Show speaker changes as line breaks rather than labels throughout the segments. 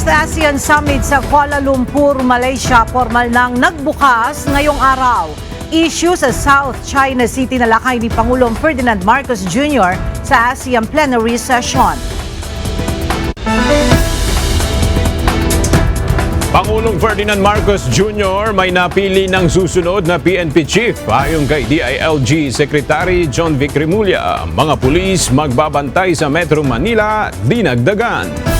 6th ASEAN Summit sa Kuala Lumpur, Malaysia, formal nang nagbukas ngayong araw. Issue sa South China Sea tinalakay ni Pangulong Ferdinand Marcos Jr. sa ASEAN Plenary Session.
Pangulong Ferdinand Marcos Jr. may napili ng susunod na PNP Chief. Ayon kay DILG Secretary John Vic Remulla, mga pulis magbabantay sa Metro Manila, dinagdagan.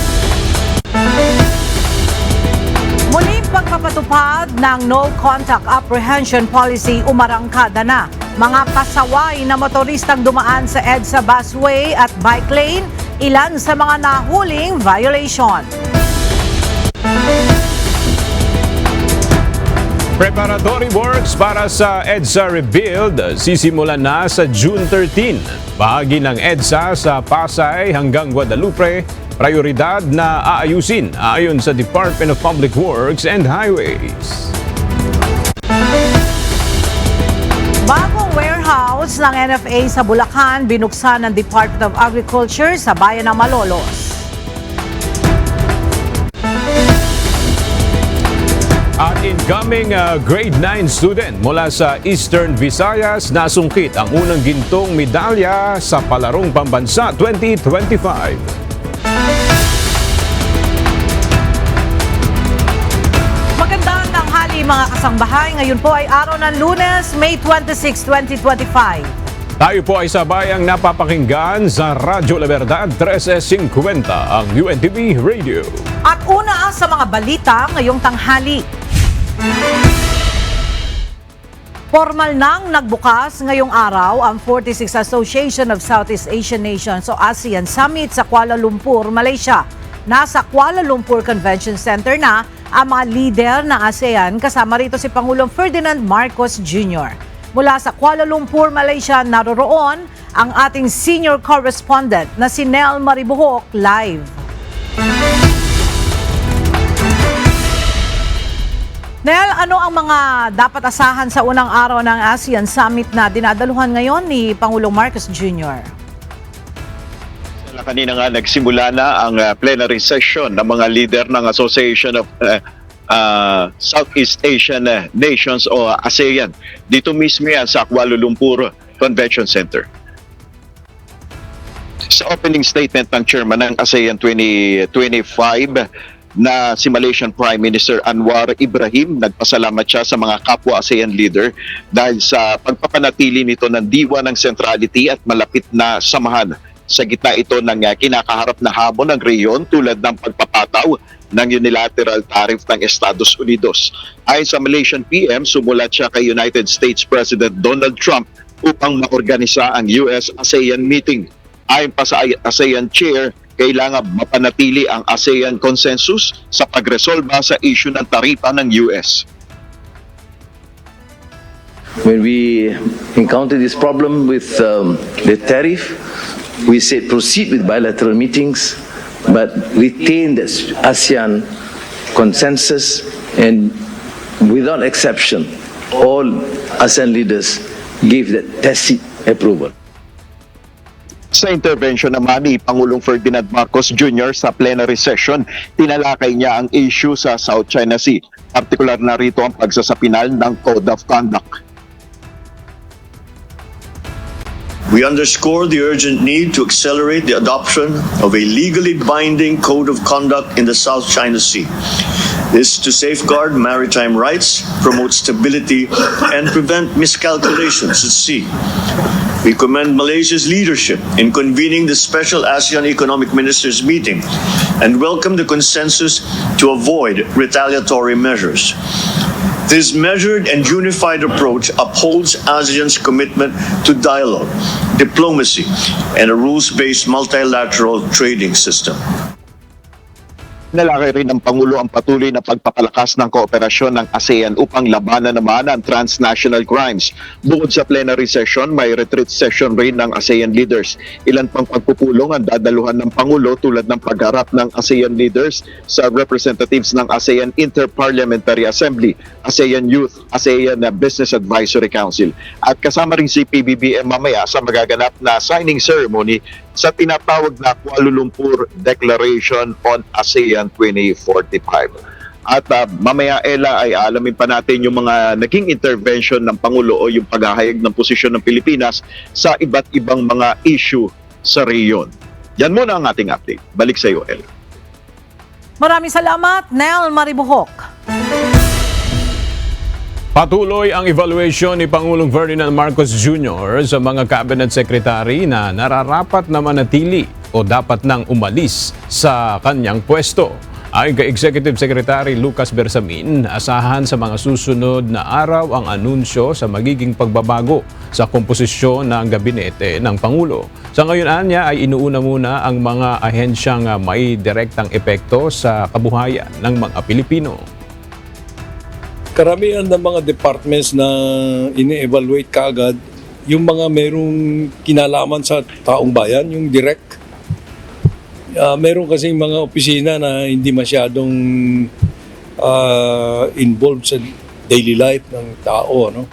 Muling pagpapatupad ng No Contact Apprehension Policy umarangkada na. Mga pasaway na motoristang dumaan sa EDSA busway at bike lane, ilan sa mga nahuling violation.
Preparatory works para sa EDSA Rebuild sisimulan na sa June 13. Bahagi ng EDSA sa Pasay hanggang Guadalupe, prioridad na aayusin ayon sa Department of Public Works and Highways.
Bagong warehouse ng NFA sa Bulacan binuksan ng Department of Agriculture sa bayan ng Malolos.
At incoming grade 9 student mula sa Eastern Visayas nasungkit ang unang gintong medalya sa Palarong Pambansa 2025.
Magandang tanghali mga kasangbahay. Ngayon po ay araw ng Lunes, May 26, 2025.
Tayo po ay sabayang napapakinggan sa Radyo La Verdad 1350 ang UNTV Radio.
At una sa mga balita ngayong tanghali. Formal nang nagbukas ngayong araw ang 46th Association of Southeast Asian Nations o ASEAN Summit sa Kuala Lumpur, Malaysia. Nasa Kuala Lumpur Convention Center na ang mga lider ng ASEAN kasama rito si Pangulong Ferdinand Marcos Jr. Mula sa Kuala Lumpur, Malaysia, naroroon ang ating senior correspondent na si Nel Maribuhok live. Nel, ano ang mga dapat asahan sa unang araw ng ASEAN Summit na dinadaluhan ngayon ni Pangulong Marcos Jr.?
Kanina nga nagsimula na ang plenary session ng mga leader ng Association of Southeast Asian Nations o ASEAN. Dito mismo yan sa Kuala Lumpur Convention Center. Sa opening statement ng chairman ng ASEAN 2025, na si Malaysian Prime Minister Anwar Ibrahim, nagpasalamat siya sa mga kapwa ASEAN leader dahil sa pagpapanatili nito ng diwa ng centrality at malapit na samahan sa gitna ito ng kinakaharap na hamon ng rehiyon tulad ng pagpapataw ng unilateral tariff ng Estados Unidos. Ayon sa Malaysian PM, sumulat siya kay United States President Donald Trump upang maorganisa ang US-ASEAN meeting. Ayon pa sa ASEAN Chair, kailangan mapanatili ang ASEAN consensus sa pagresolba sa issue ng taripa ng US.
When we encounter this problem with the tariff, we said proceed with bilateral meetings, but retain the ASEAN consensus, and without exception, all ASEAN leaders gave that tacit approval.
Sa intervention naman ni Pangulong Ferdinand Marcos Jr. sa plenary session, tinalakay niya ang issue sa South China Sea. Partikular na rito ang pagsasapinal ng Code of Conduct.
We underscore the urgent need to accelerate the adoption of a legally binding Code of Conduct in the South China Sea. This to safeguard maritime rights, promote stability, and prevent miscalculations at sea. We commend Malaysia's leadership in convening the special ASEAN Economic Ministers meeting and welcome the consensus to avoid retaliatory measures. This measured and unified approach upholds ASEAN's commitment to dialogue, diplomacy, and a rules-based multilateral trading system.
Nalakay rin ng Pangulo ang patuloy na pagpapalakas ng kooperasyon ng ASEAN upang labanan naman ang transnational crimes. Bukod sa plenary session, may retreat session rin ng ASEAN leaders. Ilan pang pagpupulong ang dadaluhan ng Pangulo tulad ng pagharap ng ASEAN leaders sa representatives ng ASEAN Inter-Parliamentary Assembly, ASEAN Youth, ASEAN Business Advisory Council. At kasama rin si PBBM mamaya sa magaganap na signing ceremony sa tinatawag na Kuala Lumpur Declaration on ASEAN 2045. At mamaya, Ella, ay alamin pa natin yung mga naging intervention ng Pangulo o yung paghahayag ng posisyon ng Pilipinas sa iba't ibang mga issue sa rehiyon. Yan muna ang ating update. Balik sa iyo, Ella.
Maraming salamat, Nel Maribuhok.
Patuloy ang evaluation ni Pangulong Ferdinand Marcos Jr. sa mga cabinet secretary na nararapat na manatili o dapat nang umalis sa kanyang pwesto. Ayon kay Executive Secretary Lucas Bersamin, asahan sa mga susunod na araw ang anunsyo sa magiging pagbabago sa komposisyon ng gabinete ng Pangulo. Sa ngayon anya ay inuuna muna ang mga ahensyang may direktang epekto sa kabuhayan ng mga Pilipino.
Karamihan ng mga departments na ini-evaluate kaagad, yung mga merong kinalaman sa taong bayan, yung direct. Meron kasing mga opisina na hindi masyadong involved sa daily life ng tao. No?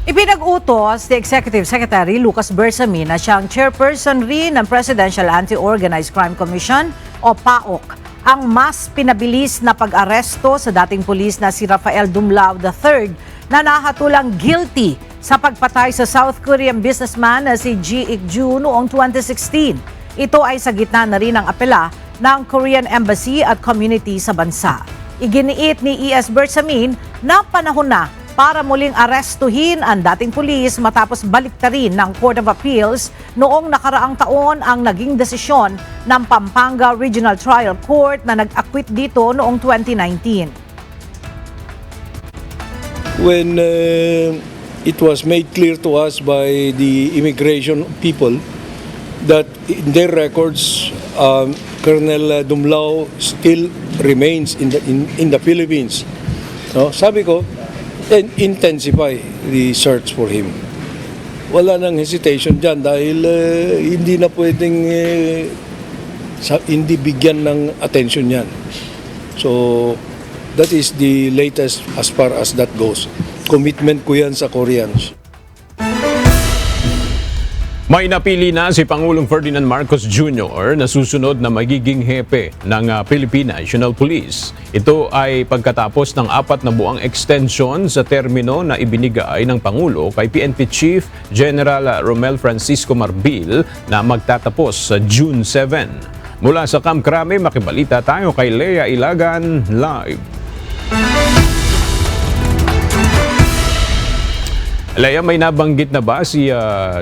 Ipinag-utos ni Executive Secretary Lucas Bersamin na siyang chairperson rin ng Presidential Anti-Organized Crime Commission o PAOC ang mas pinabilis na pag-aresto sa dating pulis na si Rafael Dumlao III na nahatulang guilty sa pagpatay sa South Korean businessman na si Ji Ik-ju noong 2016. Ito ay sa gitna na rin ng apela ng Korean Embassy at community sa bansa. Iginiit ni E.S. Bersamin na panahon na para muling arestuhin ang dating pulis matapos baliktarin ng Court of Appeals noong nakaraang taon ang naging desisyon ng Pampanga Regional Trial Court na nag-acquit dito noong 2019.
When it was made clear to us by the immigration people that in their records, Colonel Dumlao still remains in the Philippines. No? Sabi ko, then intensify the search for him. Wala nang hesitation dyan dahil hindi na pwedeng hindi bigyan ng attention yan. So, that is the latest as far as that goes. Commitment ko yan sa Koreans.
May napili na si Pangulong Ferdinand Marcos Jr. na susunod na magiging hepe ng Philippine National Police. Ito ay pagkatapos ng 4 na buwang extension sa termino na ibinigay ng Pangulo kay PNP Chief General Romel Francisco Marbil na magtatapos sa June 7. Mula sa Camp Crame, makibalita tayo kay Lea Ilagan live. Lea, may nabanggit na ba si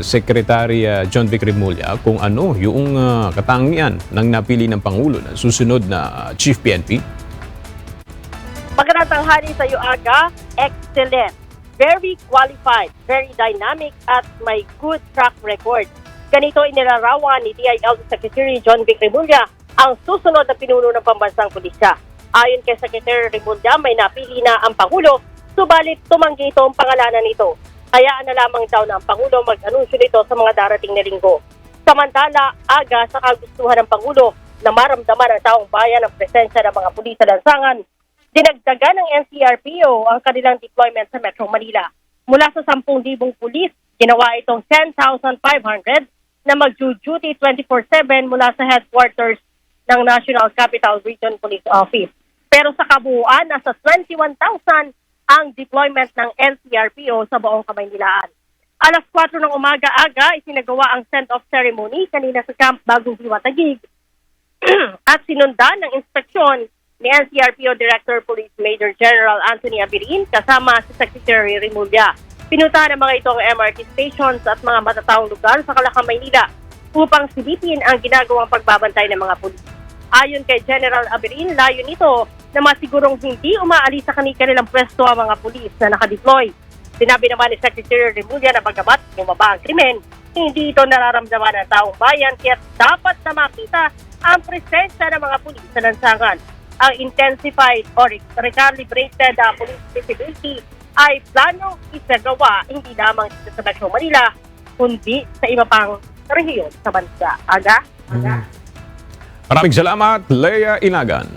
Secretary John Vic Remulla kung ano yung katangian ng napili ng Pangulo na susunod na Chief PNP?
Magandang tanghali sa iyo, Aga. Excellent. Very qualified, very dynamic at may good track record. Ganito inilarawan ni DILG Secretary John Vic Remulla ang susunod na pinuno ng pambansang pulisya. Ayon kay Secretary Remulla, may napili na ang Pangulo, subalit tumanggi ito ang pangalanan nito. Hayaan na lamang daw ng Pangulo mag-anunsyo nito sa mga darating na linggo. Samantala, Aga, sa kagustuhan ng Pangulo na maramdaman ng taong bayan ang presensya ng mga pulis sa lansangan, dinagdagan ng NCRPO ang kanilang deployment sa Metro Manila. Mula sa 10,000 pulis, ginawa itong 10,500 na mag-duty 24/7 mula sa headquarters ng National Capital Region Police Office. Pero sa kabuuan, nasa 21,000 ang deployment ng NCRPO sa buong Kamaynilaan. Alas 4 ng umaga, Aga, isinagawa ang send-off ceremony kanina sa Camp Bagong Hiwa, Taguig at sinundan ng inspeksyon ni NCRPO Director Police Major General Anthony Abirin kasama si Secretary Remulla. Pinuntahan ng mga ito ang MRT stations at mga matataong lugar sa Calacam, Maynila upang silipin ang ginagawang pagbabantay ng mga pulis. Ayon kay General Abirin, layo nito na masigurong hindi umaalis sa kanilang pwesto ang mga pulis na nakadeploy. Sinabi naman ni Secretary Remulla na bagamat bumaba ang krimen, hindi ito nararamdaman ng taong bayan kaya dapat na makita ang presensya ng mga pulis sa lansangan. Ang intensified or recalibrated police visibility ay planong isagawa hindi lamang sa Metro Manila, kundi sa iba pang rehiyon sa bansa. Aga?
Maraming salamat, Lea Ilagan.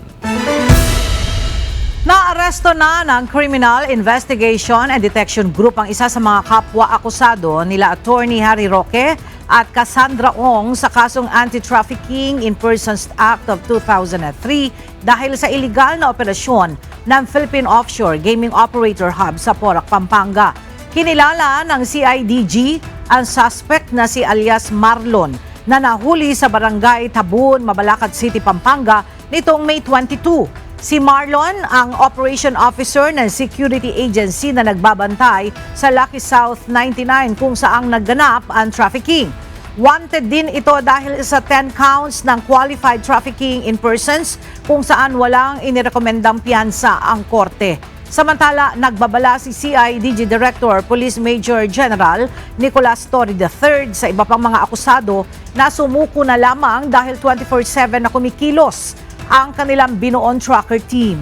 Naaresto na ng Criminal Investigation and Detection Group ang isa sa mga kapwa-akusado nila Attorney Harry Roque at Cassandra Ong sa kasong Anti-Trafficking in Persons Act of 2003 dahil sa iligal na operasyon ng Philippine Offshore Gaming Operator Hub sa Porac, Pampanga. Kinilala ng CIDG ang suspect na si alias Marlon na nahuli sa barangay Tabun, Mabalacat City, Pampanga nitong May 22. Si Marlon ang operation officer ng security agency na nagbabantay sa Lucky South 99 kung saang nagganap ang trafficking. Wanted din ito dahil sa 10 counts ng qualified trafficking in persons kung saan walang inirekomendang piyansa ang korte. Samantala, nagbabala si CIDG Director Police Major General Nicolas Torre III sa iba pang mga akusado na sumuko na lamang dahil 24/7 na kumikilos ang kanilang binuon tracker team.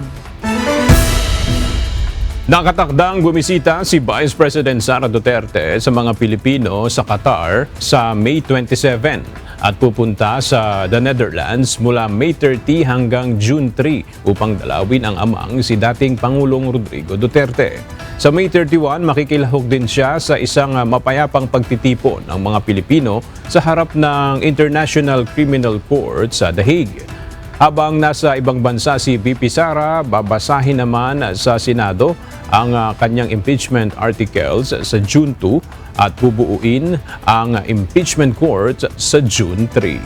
Nakatakdang bumisita si Vice President Sara Duterte sa mga Pilipino sa Qatar sa May 27 at pupunta sa the Netherlands mula May 30 hanggang June 3 upang dalawin ang amang si dating Pangulong Rodrigo Duterte. Sa May 31, makikilahok din siya sa isang mapayapang pagtitipon ng mga Pilipino sa harap ng International Criminal Court sa The Hague. Habang nasa ibang bansa si VP Sara, babasahin naman sa Senado ang kanyang impeachment articles sa June 2 at bubuuin ang impeachment court sa June 3.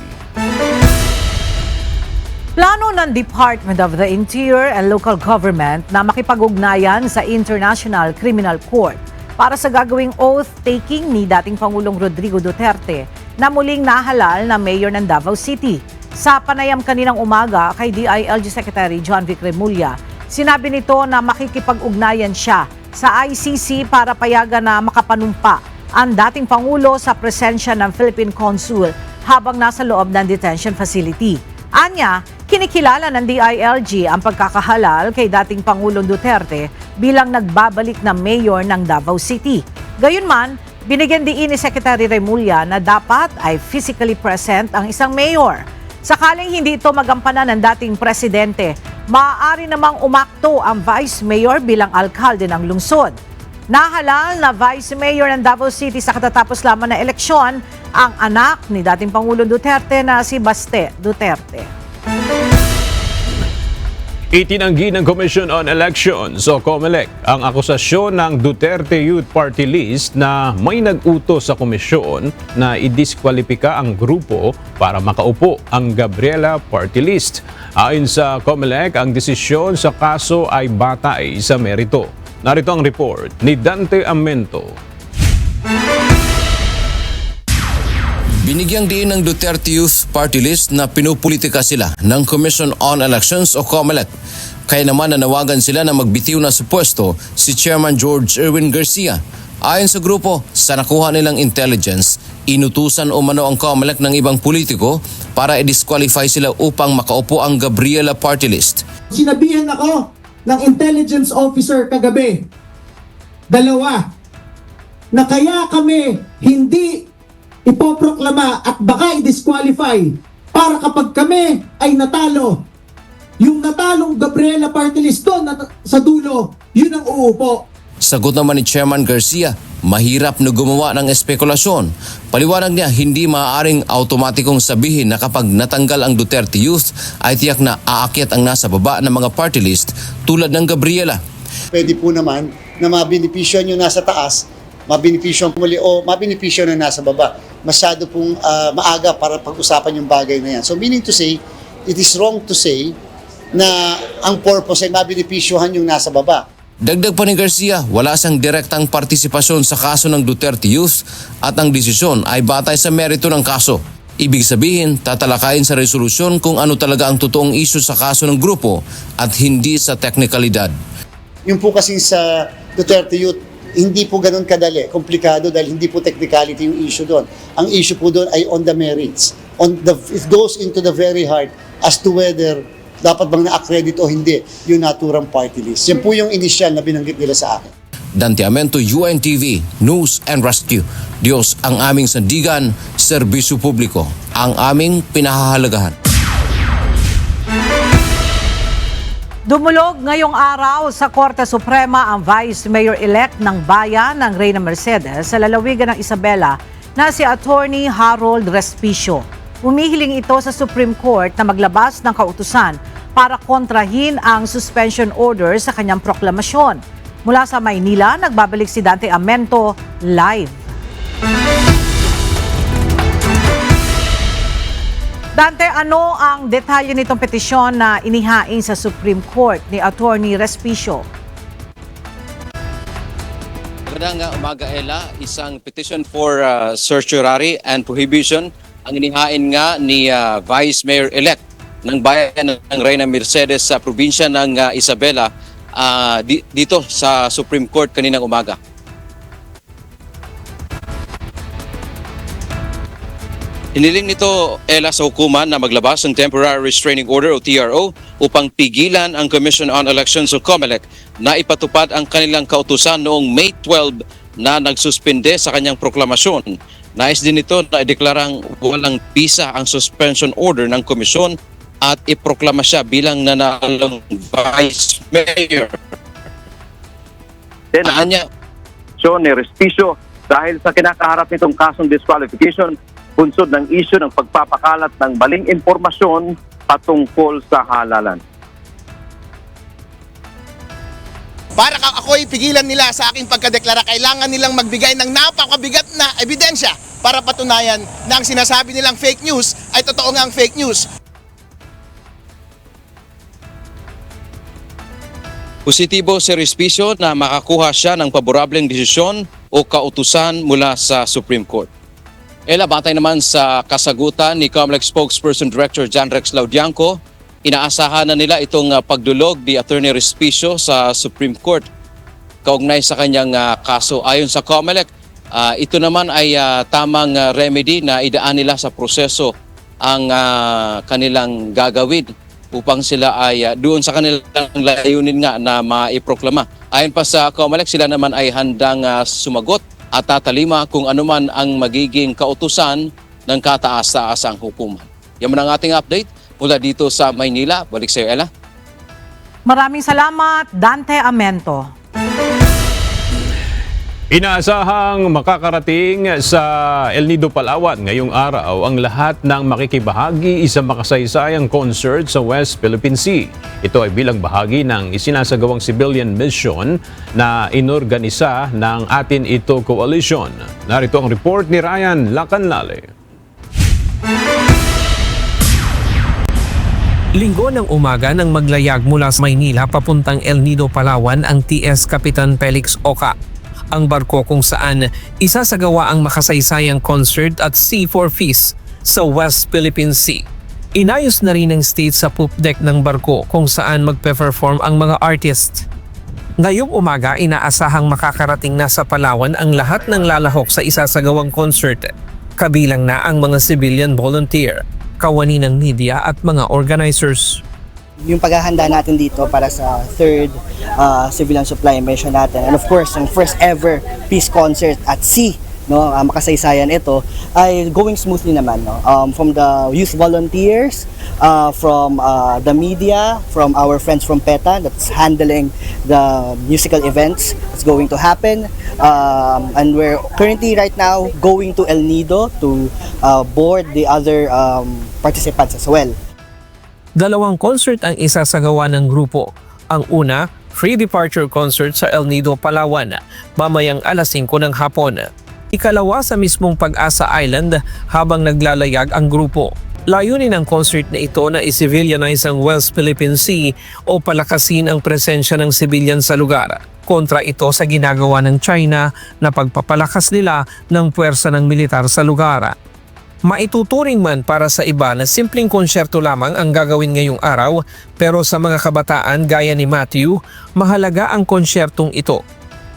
Plano ng Department of the Interior and Local Government na makipag-ugnayan sa International Criminal Court para sa gagawing oath-taking ni dating Pangulong Rodrigo Duterte na muling nahalal na mayor ng Davao City. Sa panayam kaninang umaga kay DILG Secretary John Vic Remulla, sinabi nito na makikipag-ugnayan siya sa ICC para payagan na makapanumpa ang dating Pangulo sa presensya ng Philippine Consul habang nasa loob ng detention facility. Anya, kinikilala ng DILG ang pagkakahalal kay dating Pangulong Duterte bilang nagbabalik na mayor ng Davao City. Gayunman, binigyan diin ni Secretary Remulla na dapat ay physically present ang isang mayor. Sakaling hindi ito magampanan ng dating presidente, maaari namang umakto ang vice mayor bilang alkalde ng lungsod. Nahalal na vice mayor ng Davao City sa katatapos lamang na eleksyon ang anak ni dating Pangulong Duterte na si Baste Duterte.
Itinanggi ng Commission on Elections o COMELEC ang akusasyon ng Duterte Youth Party List na may nag-utos sa komisyon na idiskwalipika ang grupo para makaupo ang Gabriela Party List. Ayon sa COMELEC, ang desisyon sa kaso ay batay sa merito. Narito ang report ni Dante Amento.
Binigyang diin ng Duterte Youth Party List na pinupolitika sila ng Commission on Elections o COMELEC. Kaya naman nanawagan sila na magbitiw na sa pwesto si Chairman George Erwin Garcia. Ayon sa grupo, sa nakuha nilang intelligence, inutusan umano ang COMELEC ng ibang politiko para i-disqualify sila upang makaupo ang Gabriela Party List.
Sinabihan ako ng intelligence officer kagabi, dalawa, na kaya kami hindi ipoproklama at baka i-disqualify para kapag kami ay natalo, yung natalong Gabriela Party List doon sa dulo, yun ang uupo.
Sagot naman ni Chairman Garcia, mahirap na gumawa ng espekulasyon. Paliwanag niya, hindi maaaring automatikong sabihin na kapag natanggal ang Duterte Youth ay tiyak na aakyat ang nasa baba ng mga party list tulad ng Gabriela.
Pwede po naman na mabinipisyon yung nasa taas, mabinipisyon muli o mabinipisyon na nasa baba. Masyado pong maaga para pag-usapan yung bagay na yan. So meaning to say, it is wrong to say na ang purpose ay mabinipisyohan yung nasa baba.
Dagdag pa ni Garcia, wala siyang direktang partisipasyon sa kaso ng Duterte Youth at ang desisyon ay batay sa merito ng kaso. Ibig sabihin, tatalakayin sa resolusyon kung ano talaga ang totoong issue sa kaso ng grupo at hindi sa teknikalidad.
Yung po kasi sa Duterte Youth, hindi po ganun kadali, komplikado dahil hindi po technicality yung issue doon. Ang issue po doon ay on the merits. It goes into the very heart as to whether dapat bang na-accredit o hindi yung naturang party list. Yan po yung initial na binanggit nila sa akin.
Dante Amento, UNTV, News and Rescue. Diyos ang aming sandigan, serbisyo publiko, ang aming pinahahalagahan.
Dumulog ngayong araw sa Korte Suprema ang Vice Mayor-elect ng Bayan ng Reyna Mercedes sa lalawigan ng Isabela na si Attorney Harold Respicio. Umihiling ito sa Supreme Court na maglabas ng kautusan para kontrahin ang suspension order sa kanyang proklamasyon. Mula sa Maynila, nagbabalik si Dante Amento live. Dante, ano ang detalye nitong petisyon na inihain sa Supreme Court ni Attorney Respicio?
Magandang umaga, Ella. Isang petition for certiorari and prohibition ang inihain nga ni Vice Mayor-elect ng Bayan ng Reyna Mercedes sa probinsya ng Isabela dito sa Supreme Court kaninang umaga. Iniling nito, Ella, sa hukuman na maglabas ng Temporary Restraining Order o TRO upang pigilan ang Commission on Elections o COMELEC na ipatupad ang kanilang kautusan noong May 12 na nagsuspende sa kanyang proklamasyon. Nais din ito na ideklarang walang bisa ang suspension order ng komisyon at iproklama siya bilang nanalong Vice Mayor. Anya,
ni Respicio dahil sa kinakaharap nitong kasong disqualification bunsod ng isyu ng pagpapakalat ng maling impormasyon patungkol sa halalan.
Para ako'y pigilan nila sa aking pagkadeklara, kailangan nilang magbigay ng napakabigat na ebidensya para patunayan na ang sinasabi nilang fake news ay totoo ngang fake news.
positibo si Respicio na makakuha siya ng paborableng desisyon o kautusan mula sa Supreme Court. Ella, batay naman sa kasagutan ni COMELEC Spokesperson Director John Rex Laudianco, inaasahan na nila itong pagdulog ni Attorney Respicio sa Supreme Court kaugnay sa kanyang kaso. Ayon sa COMELEC, ito naman ay tamang remedy na idaan nila sa proseso ang kanilang gagawin upang sila ay doon sa kanilang layunin nga na maiproklama. Ayon pa sa COMELEC, sila naman ay handang sumagot at tatalima kung anuman ang magiging kautusan ng kataas-taasang hukuman. Yan ang ating update mula dito sa Maynila. Balik sa iyo, Ella.
Maraming salamat, Dante Amento.
Inaasahang makakarating sa El Nido, Palawan ngayong araw ang lahat ng makikibahagi sa makasaysayang concert sa West Philippine Sea. Ito ay bilang bahagi ng isinasagawang civilian mission na inorganisa ng Atin Ito Coalition. Narito ang report ni Ryan Lacanlale.
Linggo ng umaga nang maglayag mula sa Maynila papuntang El Nido, Palawan ang TS Kapitan Felix Oca. Ang barko kung saan isasagawa ang makasaysayang concert at Sea for Peace sa West Philippine Sea. Inayos na rin ng state sa poop deck ng barko kung saan magpe-perform ang mga artist. Ngayong umaga, inaasahang makakarating na sa Palawan ang lahat ng lalahok sa isasagawang concert, kabilang na ang mga civilian volunteer, kawani ng media at mga organizers.
Yung paghahanda natin dito para sa third civilian supply mission natin, and of course ang first ever peace concert at sea, no, makasaysayan ito ay going smoothly naman, no? From the youth volunteers, from the media, from our friends from PETA that's handling the musical events that's going to happen, and we're currently right now going to El Nido to board the other participants as well.
Dalawang concert ang isasagawa ng grupo. Ang una, free departure concert sa El Nido, Palawan, mamayang alas 5 ng hapon. Ikalawa sa mismong Pag-asa Island habang naglalayag ang grupo. Layunin ng concert na ito na i-civilianize ang West Philippine Sea o palakasin ang presensya ng civilian sa lugar. Kontra ito sa ginagawa ng China na pagpapalakas nila ng puwersa ng militar sa lugar. Maituturing man para sa iba na simpleng konsyerto lamang ang gagawin ngayong araw, pero sa mga kabataan gaya ni Matthew, mahalaga ang konsyertong ito.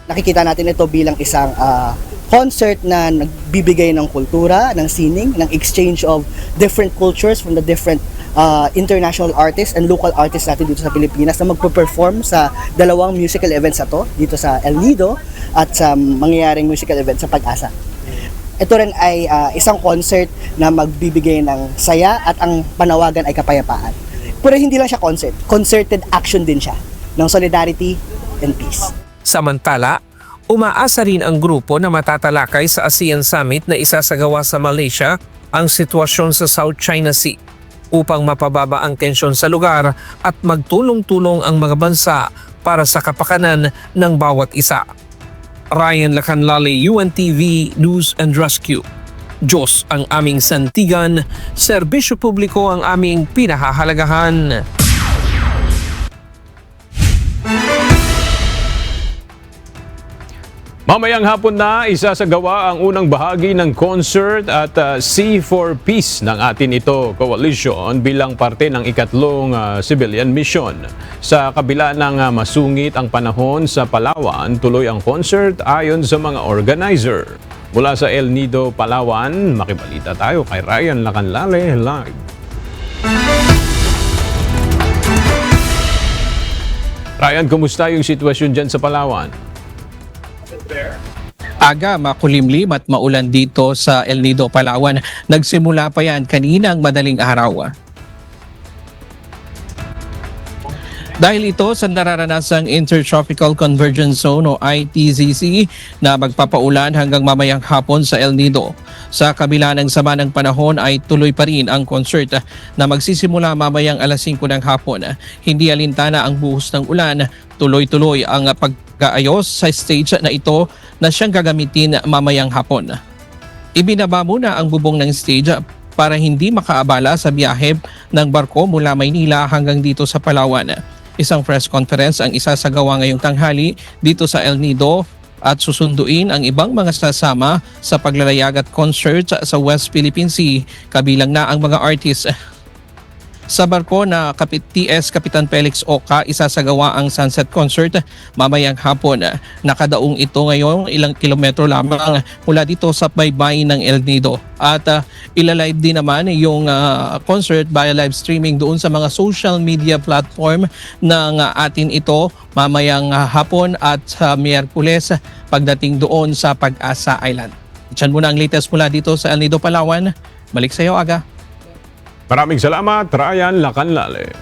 Nakikita natin ito bilang isang concert na nagbibigay ng kultura, ng sining, ng exchange of different cultures from the different international artists and local artists natin dito sa Pilipinas na magpo-perform sa dalawang musical events na to, dito sa El Nido at sa mangyayaring musical event sa Pag-asa. Ito rin ay isang concert na magbibigay ng saya at ang panawagan ay kapayapaan. Pero hindi lang siya concert. Concerted action din siya ng solidarity and peace.
Samantala, umaasa rin ang grupo na matatalakay sa ASEAN Summit na isasagawa sa Malaysia ang sitwasyon sa South China Sea upang mapababa ang tensyon sa lugar at magtulong-tulong ang mga bansa para sa kapakanan ng bawat isa. Ryan Lacanlale, UNTV News and Rescue. Diyos ang aming santigan, serbisyo publiko ang aming pinahahalagahan.
Mamayang hapon na isasagawa ang unang bahagi ng concert at Sea for Peace ng Atin Ito Coalition bilang parte ng ikatlong civilian mission. Sa kabila ng masungit ang panahon sa Palawan, tuloy ang concert ayon sa mga organizer. Mula sa El Nido, Palawan, makibalita tayo kay Ryan Lacanlale live. Ryan, kumusta yung sitwasyon dyan sa Palawan?
Aga, makulimlim at maulan dito sa El Nido, Palawan. Nagsimula pa yan kaninang madaling araw. Dahil ito sa nararanasang Intertropical Convergence Zone o ITCZ na magpapaulan hanggang mamayang hapon sa El Nido. Sa kabila ng sama ng panahon ay tuloy pa rin ang concert na magsisimula mamayang alas 5 ng hapon. Hindi alintana ang buhos ng ulan, tuloy-tuloy ang pag-aayos sa stage na ito na siyang gagamitin mamayang hapon. Ibinaba muna ang bubong ng stage para hindi makaabala sa biyahe ng barko mula Maynila hanggang dito sa Palawan. Isang press conference ang isasagawa ngayong tanghali dito sa El Nido at susunduin ang ibang mga sasama sa paglalayag at concert sa West Philippine Sea, kabilang na ang mga artists. Sa barko na TS Kapitan Felix Oca, isasagawa ang sunset concert mamayang hapon. Nakadaong ito ngayon ilang kilometro lamang mula dito sa baybayin ng El Nido. At ilalive din naman yung concert via live streaming doon sa mga social media platform ng Atin Ito mamayang hapon at sa Miyerkules pagdating doon sa Pag-asa Island. Diyan muna ang latest mula dito sa El Nido, Palawan. Balik sa iyo, Aga.
Maraming salamat, Ryan Lacanlale.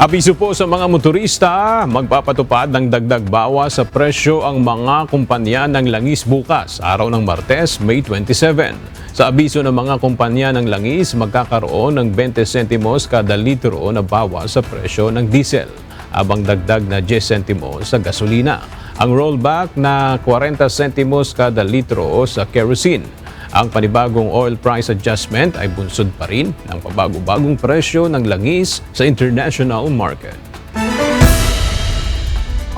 Abiso po sa mga motorista, magpapatupad ng dagdag bawas sa presyo ang mga kumpanya ng langis bukas, araw ng Martes, May 27. Sa abiso ng mga kumpanya ng langis, magkakaroon ng 20 sentimos kada litro na bawas sa presyo ng diesel, abang dagdag na 10 sentimos sa gasolina. Ang rollback na 40 sentimos kada litro sa kerosene. Ang panibagong oil price adjustment ay bunsod pa rin ng pabago-bagong presyo ng langis sa international market.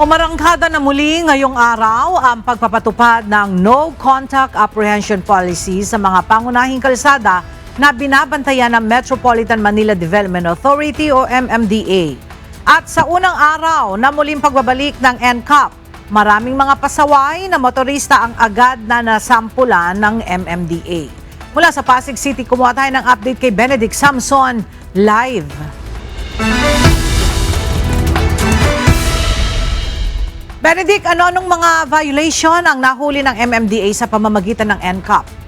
Umarangkada na muli ngayong araw ang pagpapatupad ng No Contact Apprehension Policy sa mga pangunahing kalsada na binabantayan ng Metropolitan Manila Development Authority o MMDA. At sa unang araw na muling pagbabalik ng NCAP, maraming mga pasaway na motorista ang agad na nasampulan ng MMDA. Mula sa Pasig City, kumuha tayo ng update kay Benedict Samson live. Benedict, ano-anong mga violation ang nahuli ng MMDA sa pamamagitan ng NCAP?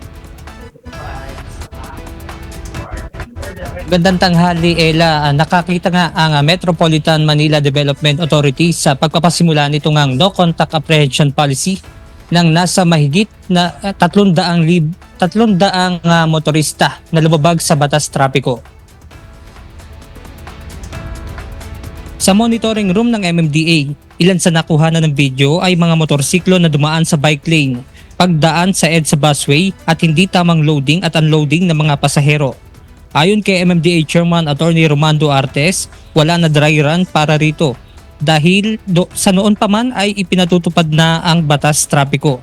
Gandang tanghali, Ella. Nakakita nga ang Metropolitan Manila Development Authority sa pagpapasimula nito ngang No Contact Apprehension Policy ng nasa mahigit na 300 motorista na lumabag sa batas trapiko. Sa monitoring room ng MMDA, ilan sa nakuha na ng video ay mga motorsiklo na dumaan sa bike lane, pagdaan sa EDSA busway at hindi tamang loading at unloading ng mga pasahero. Ayon kay MMDA Chairman Attorney Romando Artes, wala na dry run para rito dahil sa noon pa man ay ipinatutupad na ang batas trapiko.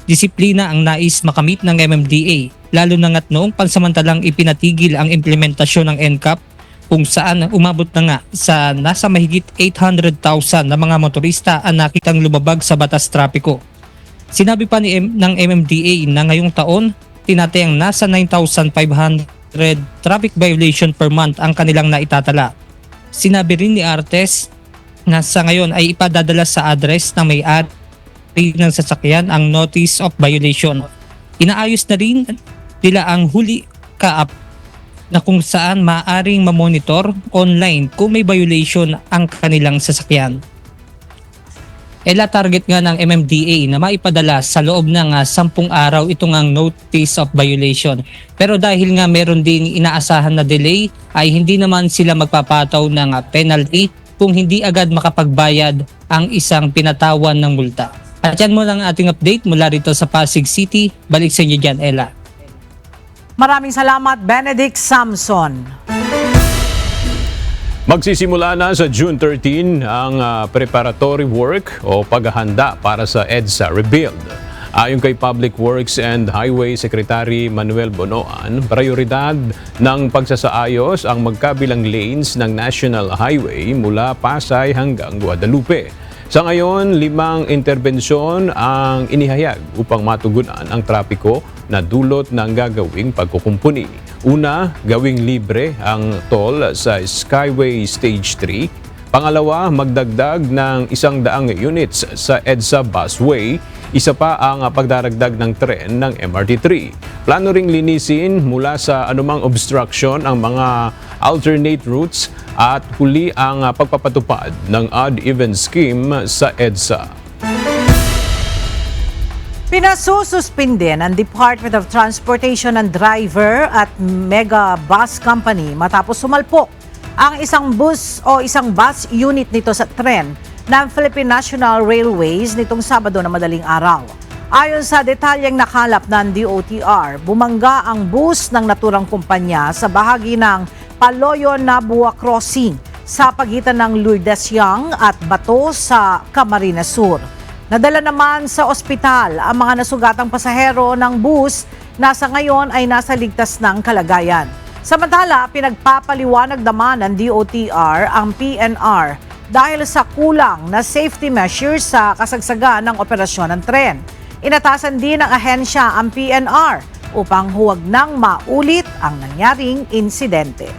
Disiplina ang nais makamit ng MMDA, lalo na nga't noong pansamantalang ipinatigil ang implementasyon ng NCAP kung saan umabot na nga sa nasa mahigit 800,000 na mga motorista ang nakitang lumabag sa batas trapiko. Sinabi pa ng MMDA na ngayong taon, tinatayang nasa 9,500 traffic violation per month ang kanilang naitatala. Sinabi rin ni Artes na sa ngayon ay ipadadala sa address ng may-ari ng sasakyan ang notice of violation. Inaayos na rin nila ang huli na kung saan maaaring mamonitor online kung may violation ang kanilang sasakyan. Target nga ng MMDA na maipadala sa loob ng 10 araw itong ang notice of violation. Pero dahil nga meron ding inaasahan na delay ay hindi naman sila magpapataw ng penalty kung hindi agad makapagbayad ang isang pinatawan ng multa. At yan mo lang ating update mula rito sa Pasig City. Balik sa inyo dyan, Ella.
Maraming salamat, Benedict Samson.
Magsisimula na sa June 13 ang preparatory work o paghahanda para sa EDSA Rebuild. Ayon kay Public Works and Highway Secretary Manuel Bonoan, prioridad ng pagsasaayos ang magkabilang lanes ng National Highway mula Pasay hanggang Guadalupe. Sa ngayon, 5 interbensyon ang inihayag upang matugunan ang trapiko na dulot ng gagawing pagkukumpuni. Una, gawing libre ang toll sa Skyway Stage 3. Pangalawa, magdagdag ng 100 units sa EDSA Busway. Isa pa ang pagdaragdag ng tren ng MRT3. Plano ring linisin mula sa anumang obstruction ang mga alternate routes at huli ang pagpapatupad ng odd-even scheme sa EDSA.
Pinasususpinde ng Department of Transportation ng driver at Mega Bus Company matapos sumalpok ang isang bus unit nito sa tren ng Philippine National Railways nitong Sabado na madaling araw. Ayon sa detalyeng nakalap ng DOTR, bumangga ang bus ng naturang kumpanya sa bahagi ng Paloyo-Nabua Crossing sa pagitan ng Lourdes Yang at Bato sa Camarines Sur. Nadala naman sa ospital ang mga nasugatang pasahero ng bus na sa ngayon ay nasa ligtas ng kalagayan. Samantala, pinagpapaliwanag naman ng DOTR ang PNR dahil sa kulang na safety measures sa kasagsagan ng operasyon ng tren. Inatasan din ng ahensya ang PNR upang huwag nang maulit ang nangyaring insidente.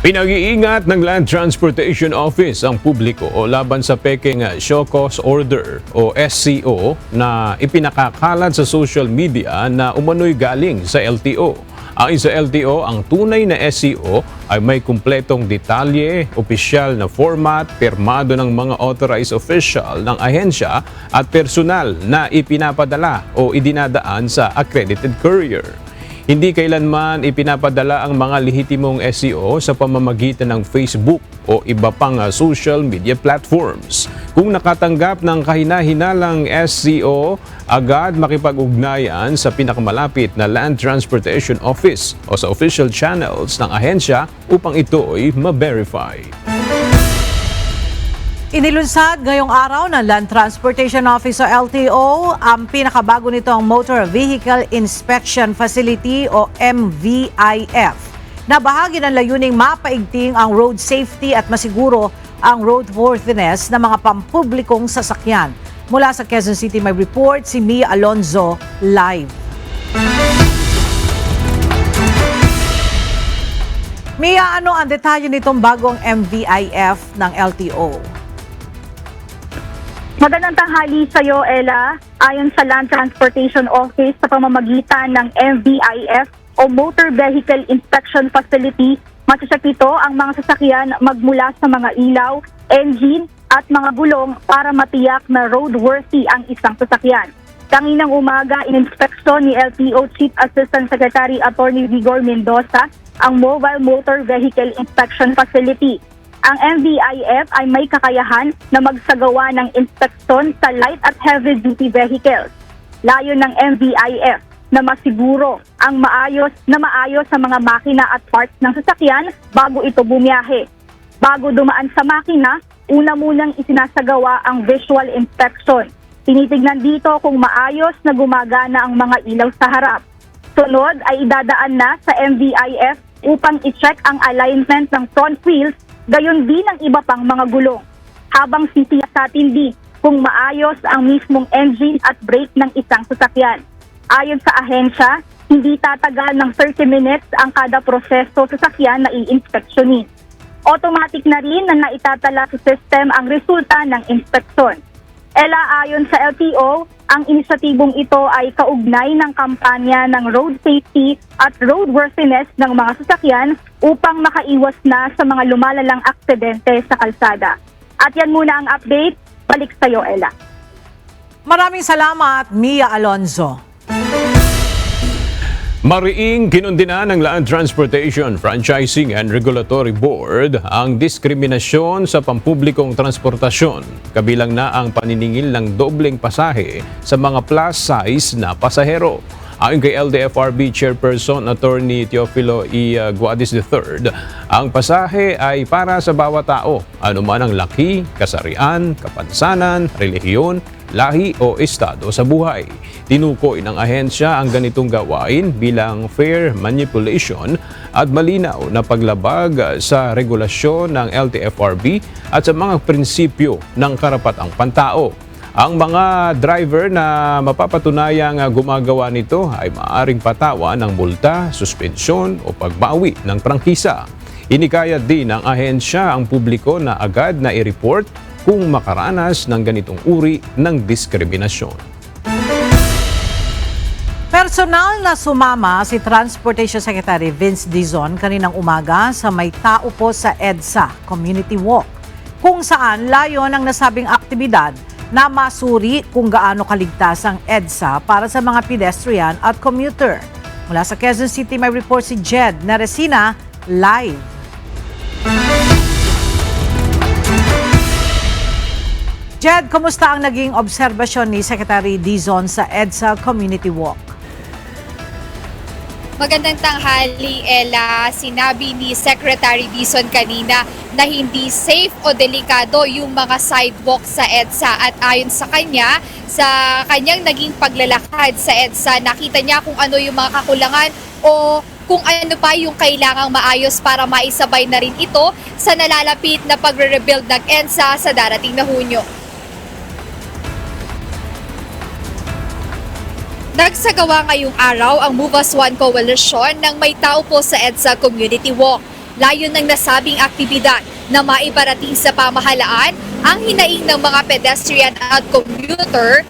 Pinag-iingat ng Land Transportation Office ang publiko laban sa peking show cause order o SCO na ipinakakalat sa social media na umano'y galing sa LTO. Ayon sa LTO, ang tunay na SCO ay may kumpletong detalye, opisyal na format, pirmado ng mga authorized official ng ahensya at personal na ipinapadala o idinadaan sa accredited courier. Hindi kailanman ipinapadala ang mga lehitimong SEO sa pamamagitan ng Facebook o iba pang social media platforms. Kung nakatanggap ng kahina-hinalang SEO, agad makipag-ugnayan sa pinakamalapit na Land Transportation Office o sa official channels ng ahensya upang ito'y ma-verify.
Inilunsad ngayong araw ng Land Transportation Office o LTO ang pinakabago nitong Motor Vehicle Inspection Facility o MVIF na bahagi ng layuning mapaigting ang road safety at masiguro ang roadworthiness ng mga pampublikong sasakyan. Mula sa Quezon City may report si Mia Alonzo live. Mia, ano ang detalye nitong bagong MVIF ng LTO?
Magandang tanghali sa iyo, Ella. Ayon sa Land Transportation Office, sa pamamagitan ng MVIF o Motor Vehicle Inspection Facility, matisak nito ang mga sasakyan magmula sa mga ilaw, engine at mga gulong para matiyak na roadworthy ang isang sasakyan. Kanginang umaga, ininspeksyon ni LTO Chief Assistant Secretary Attorney Vigor Mendoza ang Mobile Motor Vehicle Inspection Facility. Ang MVIF ay may kakayahan na magsagawa ng inspeksyon sa light at heavy-duty vehicles. Layo ng MVIF na masiguro ang maayos sa mga makina at parts ng sasakyan bago ito bumiyahe. Bago dumaan sa makina, una munang isinasagawa ang visual inspection. Tinitignan dito kung maayos na gumagana ang mga ilaw sa harap. Sunod ay idadaan na sa MVIF upang i-check ang alignment ng front wheels, gayon din ang iba pang mga gulong. Habang sisiyasatin din kung maayos ang mismong engine at brake ng isang sasakyan. Ayon sa ahensya, hindi tatagal ng 30 minutes ang kada proseso sa sasakyan na i-inspeksyonin. Automatic na rin na naitatala sa system ang resulta ng inspeksyon. Ayon sa LTO, Ang inisyatibong ito ay kaugnay ng kampanya ng road safety at roadworthiness ng mga sasakyan upang makaiwas na sa mga lumalalang aksidente sa kalsada. At yan muna ang update. Balik sa iyo, Ella.
Maraming salamat, Mia Alonzo.
Mariing kinundina ng Land Transportation Franchising and Regulatory Board ang diskriminasyon sa pampublikong transportasyon, kabilang na ang paniningil ng dobleng pasahe sa mga plus size na pasahero. Ayon kay LTFRB Chairperson Attorney Teofilo E. Guadis III, ang pasahe ay para sa bawat tao, anuman ang laki, kasarian, kapansanan, relihiyon, lahi o estado sa buhay. Tinukoy ng ahensya ang ganitong gawain bilang fair manipulation at malinaw na paglabag sa regulasyon ng LTFRB at sa mga prinsipyo ng karapatang pantao. Ang mga driver na mapapatunayang gumagawa nito ay maaaring patawan ng multa, suspensyon o pagbawi ng prangkisa. Inikayat din ng ahensya ang publiko na agad na i-report kung makaranas ng ganitong uri ng diskriminasyon.
Personal na sumama si Transportation Secretary Vince Dizon kaninang umaga sa May Tao po sa EDSA Community Walk, kung saan layon ang nasabing aktibidad na masuri kung gaano kaligtas ang EDSA para sa mga pedestrian at commuter. Mula sa Quezon City, may report si Jed Naresina live. Jed, kumusta ang naging obserbasyon ni Secretary Dizon sa EDSA Community Walk?
Magandang tanghali, Ella. Sinabi ni Secretary Dizon kanina na hindi safe o delikado yung mga sidewalk sa EDSA at ayon sa kanya, sa kanyang naging paglalakad sa EDSA, nakita niya kung ano yung mga kakulangan o kung ano pa yung kailangang maayos para maisabay na rin ito sa nalalapit na pagre-rebuild ng EDSA sa darating na Hunyo. Nagsagawa ngayong araw ang Move As One Coalition ng May Tao po sa EDSA Community Walk. Layon ng nasabing aktibidad na maibarating sa pamahalaan ang hinaing ng mga pedestrian at commuter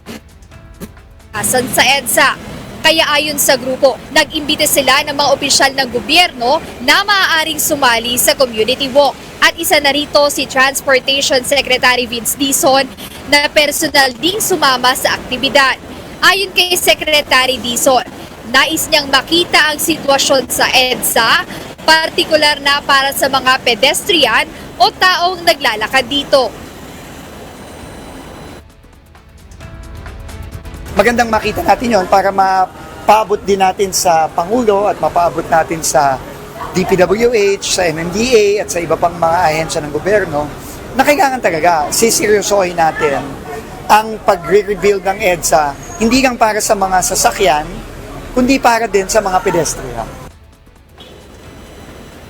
asan sa EDSA. Kaya ayon sa grupo, nag-imbita sila ng mga opisyal ng gobyerno na maaaring sumali sa community walk. At isa na rito si Transportation Secretary Vince Dizon na personal ding sumama sa aktibidad. Ayon kay Secretary Dizon, nais niyang makita ang sitwasyon sa EDSA, partikular na para sa mga pedestrian o taong naglalakad dito.
Magandang makita natin yon para mapaabot din natin sa Pangulo at mapaabot natin sa DPWH, sa MMDA at sa iba pang mga ahensya ng gobyerno na kailangan talaga siseryosohin natin ang pagre-rebuild ng EDSA, hindi lang para sa mga sasakyan, kundi para din sa mga pedestrian.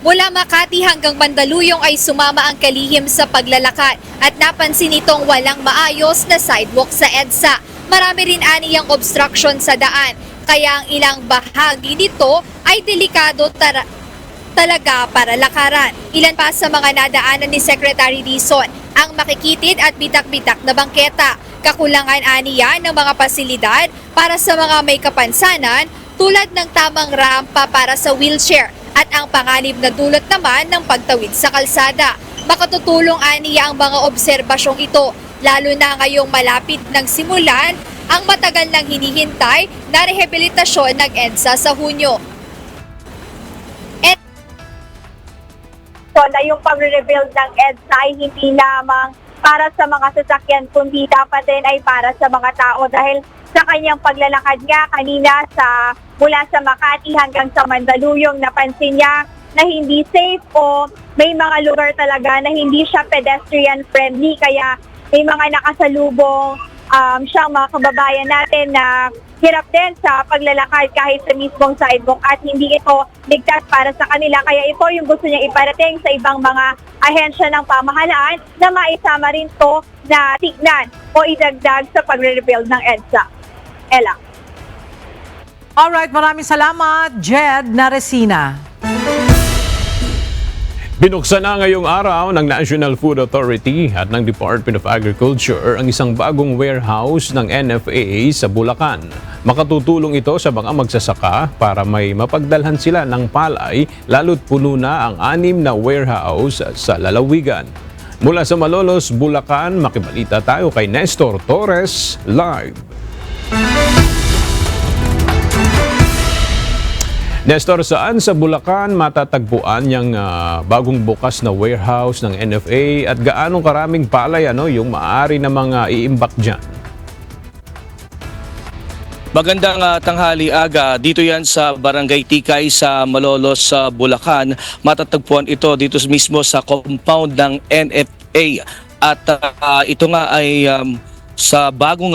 Mula Makati hanggang Mandaluyong ay sumama ang kalihim sa paglalakad at napansin itong walang maayos na sidewalk sa EDSA. Marami rin aniyang obstruction sa daan, kaya ang ilang bahagi nito ay delikado talaga para lakaran. Ilan pa sa mga nadaanan ni Secretary Dizon ang makikitid at bitak-bitak na bangketa. Kakulangan aniya ng mga pasilidad para sa mga may kapansanan tulad ng tamang rampa para sa wheelchair at ang panganib na dulot naman ng pagtawid sa kalsada. Makatutulong aniya ang mga obserbasyong ito, lalo na ngayong malapit ng simulan ang matagal nang hinihintay na rehabilitasyon ng EDSA sa Hunyo.
So na yung pag-rebuild ng EDSA ay hindi lamang para sa mga sasakyan, kundi dapat din ay para sa mga tao dahil sa kanyang paglalakad nga kanina mula sa Makati hanggang sa Mandaluyong, napansin niya na hindi safe o may mga lugar talaga na hindi siya pedestrian friendly, kaya may mga nakasalubong siyang mga kababayan natin na hirap din sa paglalakad kahit sa mismong sidewalk at hindi ito ligtas para sa kanila. Kaya ito yung gusto niya iparating sa ibang mga ahensya ng pamahalaan na maisama rin to na tignan o idagdag sa pagre-rebuild ng EDSA. Ella.
Alright, maraming salamat, Jed Naresina.
Binuksan na ngayong araw ng National Food Authority at ng Department of Agriculture ang isang bagong warehouse ng NFA sa Bulacan. Makatutulong ito sa mga magsasaka para may mapagdalhan sila ng palay lalo't puno na ang 6 na warehouse sa lalawigan. Mula sa Malolos, Bulacan, makibalita tayo kay Nestor Torres live. Nestor, saan sa Bulacan matatagpuan yung bagong bukas na warehouse ng NFA at gaano karaming palay yung maaari na mga iimbak dyan?
Magandang tanghali, Aga. Dito yan sa Barangay Tikay sa Malolos, sa Bulacan. Matatagpuan ito dito mismo sa compound ng NFA. At ito nga ay sa bagong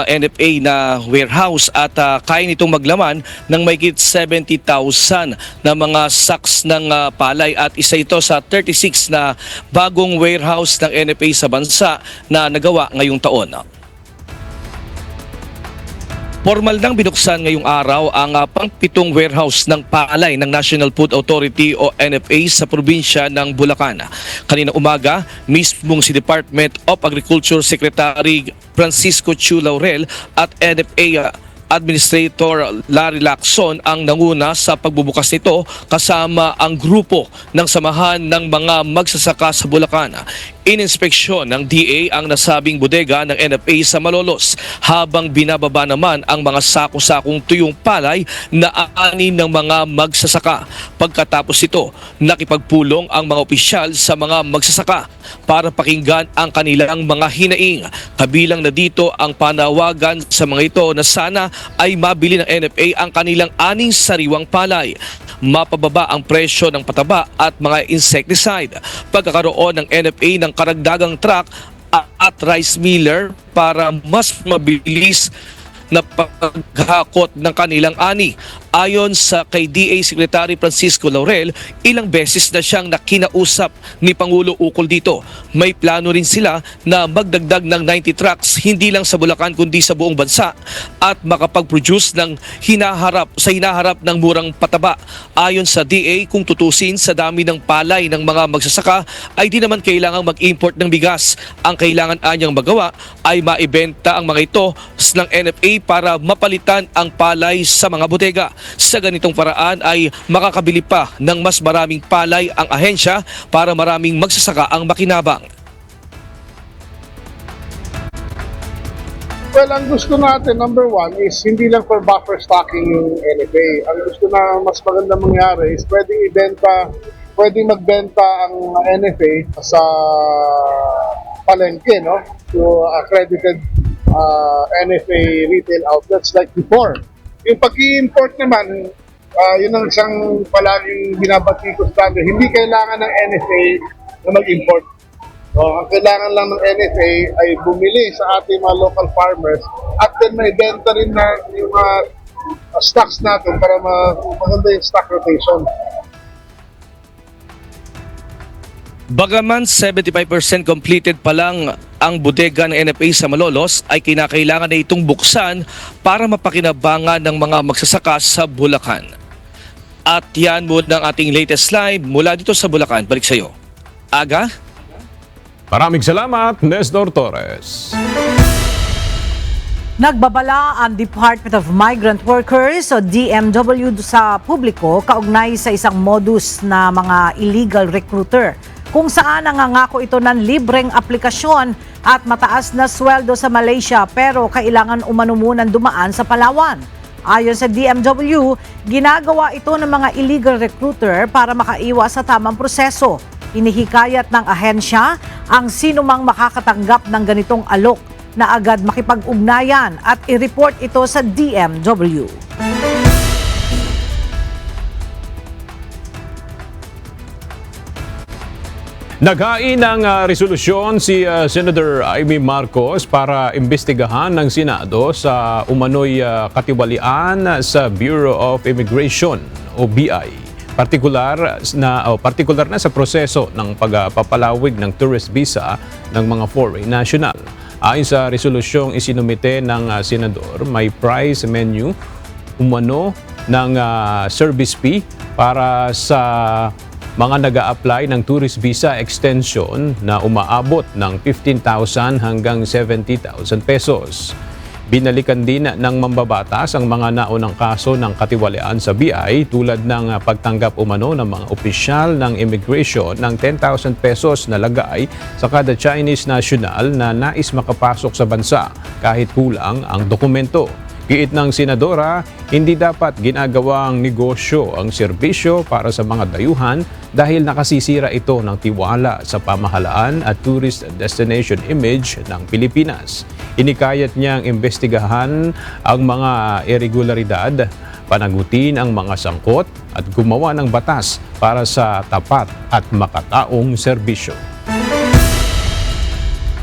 NFA na warehouse at kaya nitong maglaman ng mahigit 70,000 na mga sacks ng palay at isa ito sa 36 na bagong warehouse ng NFA sa bansa na nagawa ngayong taon. Formal nang binuksan ngayong araw ang pang-7 warehouse ng palay ng National Food Authority o NFA sa probinsya ng Bulacan. Kanina umaga, mismong si Department of Agriculture Secretary Francisco Chu Laurel at NFA Administrator Larry Lacson ang nanguna sa pagbubukas nito kasama ang grupo ng Samahan ng mga Magsasaka sa Bulacan. Ininspeksyon ng DA ang nasabing bodega ng NFA sa Malolos habang binababa naman ang mga sako-sakong tuyong palay na aanin ng mga magsasaka. Pagkatapos ito, nakipagpulong ang mga opisyal sa mga magsasaka para pakinggan ang kanilang mga hinaing. Kabilang na dito ang panawagan sa mga ito na sana ay mabili ng NFA ang kanilang 6 sariwang palay, mapababa ang presyo ng pataba at mga insecticide, pagkakaroon ng NFA ng karagdagang truck at rice miller para mas mabilis na paghakot ng kanilang ani. Ayon sa kay DA Secretary Francisco Laurel, ilang beses na siyang nakinausap ni Pangulo ukol dito. May plano rin sila na magdagdag ng 90 trucks hindi lang sa Bulacan kundi sa buong bansa at makapag-produce ng hinaharap ng murang pataba. Ayon sa DA, kung tutusin sa dami ng palay ng mga magsasaka ay di naman kailangang mag-import ng bigas. Ang kailangan anyang magawa ay maibenta ang mga ito ng NFA para mapalitan ang palay sa mga bodega. Sa ganitong paraan ay makakabili pa ng mas maraming palay ang ahensya para maraming magsasaka ang makinabang.
Well, ang gusto natin, number one, is hindi lang for buffer stocking yung NFA. Ang gusto na mas maganda mangyari is pwedeng magbenta ang NFA sa palengke, no? To accredited NFA retail outlets like before. Yung pag-i-import naman, yun ang isang palaging binabati ko sa atin. Hindi kailangan ng NFA na mag-import. So, ang kailangan lang ng NFA ay bumili sa ating mga local farmers at then may benta rin na yung mga stocks natin para maganda yung stock rotation.
Bagaman 75% completed pa lang ang bodega ng NFA sa Malolos, ay kinakailangan na itong buksan para mapakinabangan ng mga magsasaka sa Bulacan. At yan muna ang ating latest live mula dito sa Bulacan. Balik sa iyo, Aga.
Maraming salamat, Nestor Torres.
Nagbabala ang Department of Migrant Workers o DMW sa publiko kaugnay sa isang modus na mga illegal recruiter kung saan nangangako ito ng libreng aplikasyon at mataas na sweldo sa Malaysia pero kailangan umano munang dumaan sa Palawan. Ayon sa DMW, ginagawa ito ng mga illegal recruiter para makaiwas sa tamang proseso. Hinihikayat ng ahensya ang sinumang makakatanggap ng ganitong alok na agad makipag-ugnayan at i-report ito sa DMW.
Naghain ng resolusyon si Senator Amy Marcos para imbestigahan ng Senado sa umano'y katiwalian sa Bureau of Immigration o BI. Partikular na sa proseso ng pagpapalawig ng tourist visa ng mga foreign national. Ayon sa resolusyong isinumite ng senador, may price menu umano ng service fee para sa mga nag-a-apply ng tourist visa extension na umaabot ng 15,000 hanggang 70,000 pesos. Binalikan din ng mambabatas ang mga naunang kaso ng katiwalian sa BI tulad ng pagtanggap umano ng mga opisyal ng immigration ng 10,000 pesos na lagay sa kada Chinese national na nais makapasok sa bansa kahit kulang ang dokumento. Giit ng senadora, hindi dapat ginagawang negosyo ang serbisyo para sa mga dayuhan dahil nakasisira ito ng tiwala sa pamahalaan at tourist destination image ng Pilipinas. Inikayat niyang imbestigahan ang mga irregularidad, panagutin ang mga sangkot at gumawa ng batas para sa tapat at makataong serbisyo.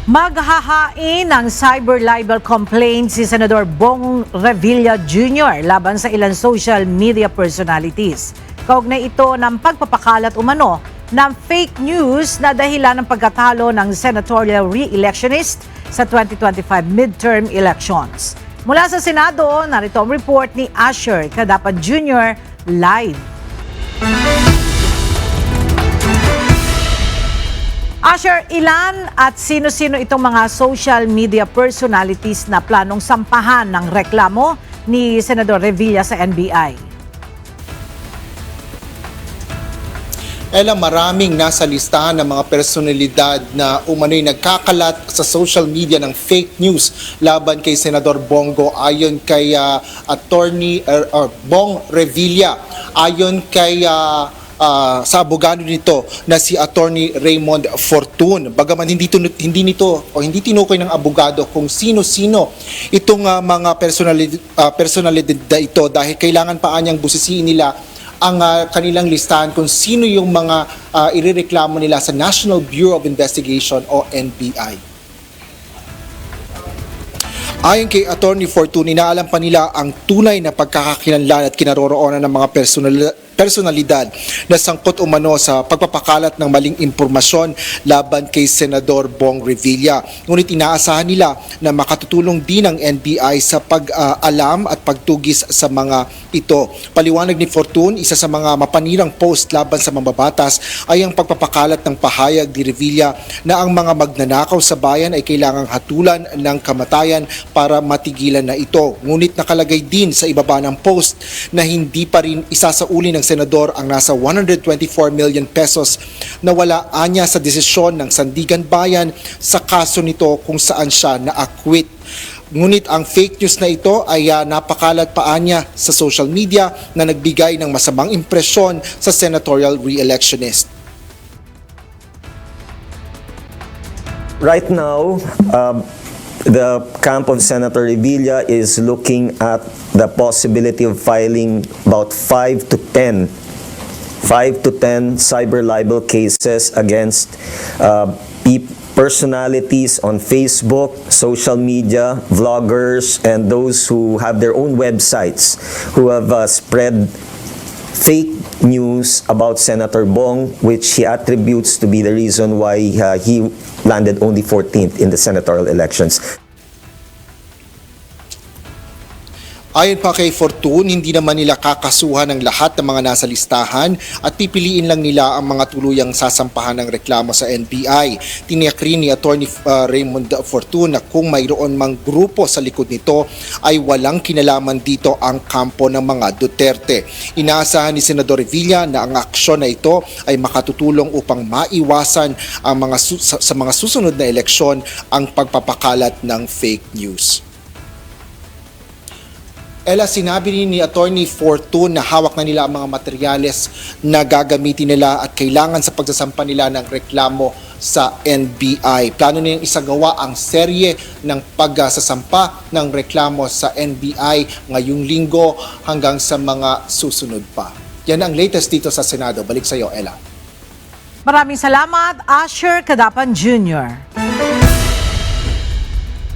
Maghahain ng cyber libel complaint si Senador Bong Revilla Jr. laban sa ilang social media personalities. Kaugnay ito ng pagpapakalat umano ng fake news na dahilan ng pagkatalo ng senatorial re-electionist sa 2025 midterm elections. Mula sa Senado, narito ang report ni Asher Cadapan Jr. live. Asher, ilan at sino-sino itong mga social media personalities na planong sampahan ng reklamo ni Senador Revilla sa NBI?
Maraming nasa listahan ng mga personalidad na umano'y nagkakalat sa social media ng fake news laban kay Senador Bongo ayon kay Attorney Bong Revilla. Ayon kay sa abogado nito na si Attorney Raymond Fortun. Bagaman hindi tinukoy ng abogado kung sino-sino itong mga personalidad ito dahil kailangan pa anyang busisiin nila ang kanilang listahan kung sino yung mga irereklamo nila sa National Bureau of Investigation o NBI. Ayon kay Attorney Fortun, inaalam pa nila ang tunay na pagkakakilanlan at kinaroroonan ng mga personalidad na sangkot umano sa pagpapakalat ng maling impormasyon laban kay Senador Bong Revilla. Ngunit inaasahan nila na makatutulong din ang NBI sa pag-alam at pagtugis sa mga ito. Paliwanag ni Fortun, isa sa mga mapanirang post laban sa mambabatas ay ang pagpapakalat ng pahayag ni Revilla na ang mga magnanakaw sa bayan ay kailangang hatulan ng kamatayan para matigilan na ito. Ngunit nakalagay din sa ibaba ng post na hindi pa rin isasauli ng senador ang nasa 124 million pesos na wala anya sa desisyon ng Sandigan Bayan sa kaso nito kung saan siya na-acquit. Ngunit ang fake news na ito ay napakalat pa anya sa social media na nagbigay ng masamang impresyon sa senatorial re-electionist.
Right now, the camp of Senator Revilla is looking at the possibility of filing about 5 to 10 cyber libel cases against personalities on Facebook, social media, vloggers, and those who have their own websites who have spread fake news about Senator Bong, which he attributes to be the reason why he landed only 14th in the senatorial elections.
Ayon pa kay Fortun, hindi naman nila kakasuhan ng lahat ng mga nasa listahan at pipiliin lang nila ang mga tuluyang sasampahan ng reklamo sa NBI. Tiniyak rin ni Attorney Raymond Fortun na kung mayroon mang grupo sa likod nito ay walang kinalaman dito ang kampo ng mga Duterte. Inaasahan ni Senador Revilla na ang aksyon na ito ay makatutulong upang maiwasan ang sa mga susunod na eleksyon ang pagpapakalat ng fake news. Sinabi rin ni Attorney Fortun na hawak na nila ang mga materyales na gagamitin nila at kailangan sa pagsasampa nila ng reklamo sa NBI. Plano nilang isagawa ang serye ng pagsasampa ng reklamo sa NBI ngayong linggo hanggang sa mga susunod pa. Yan ang latest dito sa Senado. Balik sa iyo, Ella.
Maraming salamat, Asher Cadapan Jr.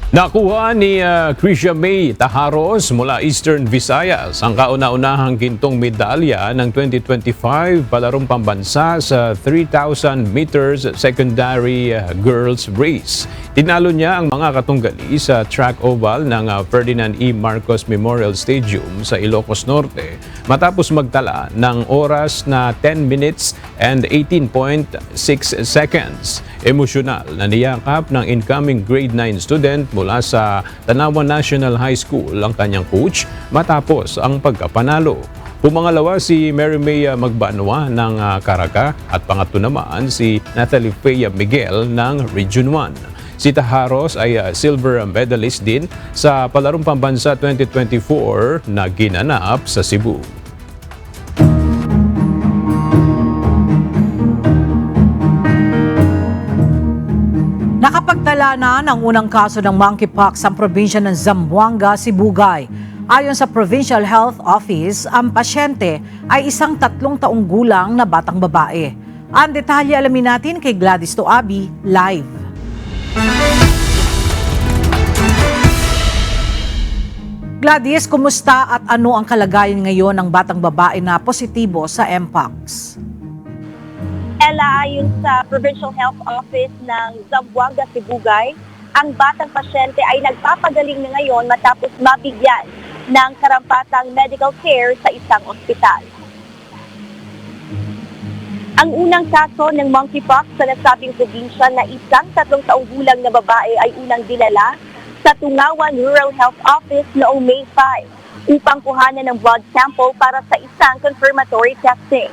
Nakuha ni Krisha May Taharos mula Eastern Visayas ang kauna-unahang gintong medalya ng 2025 palarong pambansa sa 3,000 meters secondary girls race. Tinalo niya ang mga katunggali sa track oval ng Ferdinand E. Marcos Memorial Stadium sa Ilocos Norte matapos magtala ng oras na 10 minutes and 18.6 seconds. Emosyonal na niyakap ng incoming grade 9 student mula sa Tanawan National High School ang kanyang coach matapos ang pagkapanalo. Pumangalawa si Mary May Magbanwa ng Caraga at pangatlo naman si Natalie Fea Miguel ng Region 1. Si Taharos ay silver medalist din sa Palarong Pambansa 2024 na ginanap sa Cebu.
Nakapagtala na ng unang kaso ng monkeypox sa probinsya ng Zamboanga, Sibugay. Ayon sa Provincial Health Office, ang pasyente ay isang 3 taong gulang na batang babae. Ang detalye alamin natin kay Gladys Toabi, live. Gladys, kumusta at ano ang kalagayan ngayon ng batang babae na positibo sa Mpox?
Ella, ayon sa Provincial Health Office ng Zamboanga, Sibugay, ang batang pasyente ay nagpapagaling na ngayon matapos mabigyan ng karampatang medical care sa isang ospital. Ang unang kaso ng monkeypox sa nasabing probinsya na isang 3 taong gulang na babae ay unang dinala sa Tungawan Rural Health Office noong May 5 upang kuhanan ng blood sample para sa isang confirmatory testing.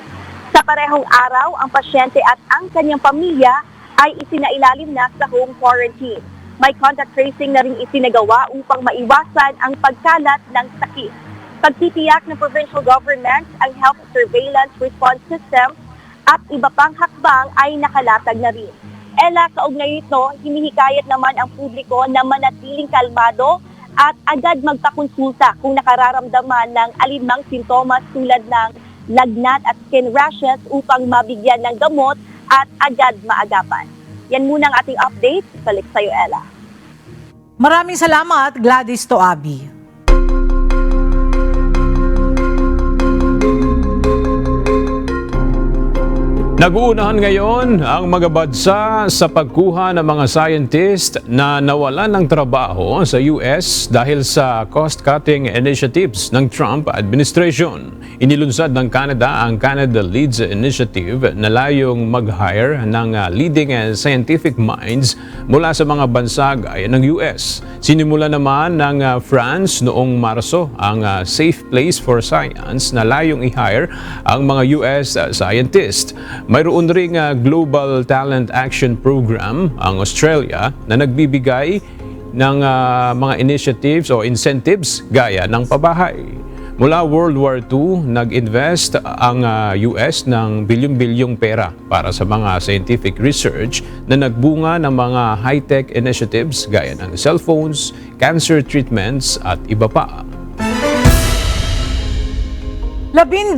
Sa parehong araw, ang pasyente at ang kanyang pamilya ay isinailalim na sa home quarantine. May contact tracing na rin isinagawa upang maiwasan ang pagkalat ng sakit. Pagtitiyak ng provincial government ang health surveillance response system at iba pang hakbang ay nakalatag na rin. Ella, kaugnay ito, hinihikayat naman ang publiko na manatiling kalmado at agad magpakonsulta kung nakararamdaman ng alinmang sintomas tulad ng lagnat at skin rashes upang mabigyan ng gamot at agad maagapan. Yan muna ang ating update. Balik sa'yo, Ella.
Maraming salamat, Gladys Toabi.
Nag-uunahan ngayon ang mga bansa sa pagkuha ng mga scientist na nawalan ng trabaho sa US dahil sa cost-cutting initiatives ng Trump administration. Inilunsad ng Canada ang Canada Leads Initiative na layong mag-hire ng leading scientific minds mula sa mga bansa gaya ng US. Sinimula naman ng France noong Marso ang Safe Place for Science na layong i-hire ang mga US scientist. Mayroon ring Global Talent Action Program ang Australia na nagbibigay ng mga initiatives o incentives gaya ng pabahay. Mula World War II, nag-invest ang US ng bilyon-bilyong pera para sa mga scientific research na nagbunga ng mga high-tech initiatives gaya ng cellphones, cancer treatments at iba pa.
12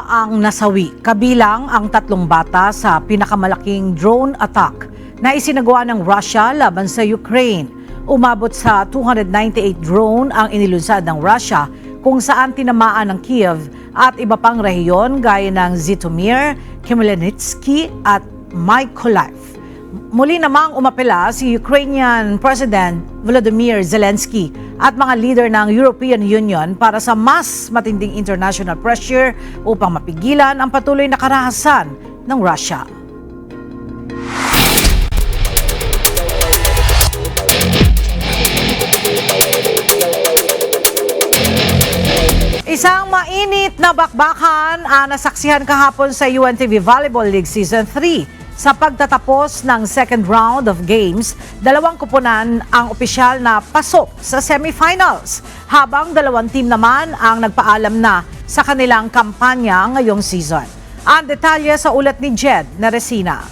ang nasawi, kabilang ang 3 bata sa pinakamalaking drone attack na isinagawa ng Russia laban sa Ukraine. Umabot sa 298 drone ang inilunsad ng Russia kung saan tinamaan ng Kiev at iba pang rehiyon gaya ng Zhytomyr, Khmelnytsky at Mykolaiv. Muli namang umapela si Ukrainian President Volodymyr Zelensky at mga leader ng European Union para sa mas matinding international pressure upang mapigilan ang patuloy na karahasan ng Russia. Isang mainit na bakbakan ang nasaksihan kahapon sa UNTV Volleyball League Season 3. Sa pagtatapos ng second round of games, 2 koponan ang opisyal na pasok sa semifinals, habang 2 team naman ang nagpaalam na sa kanilang kampanya ngayong season. Ang detalye sa ulat ni Jed Neresina.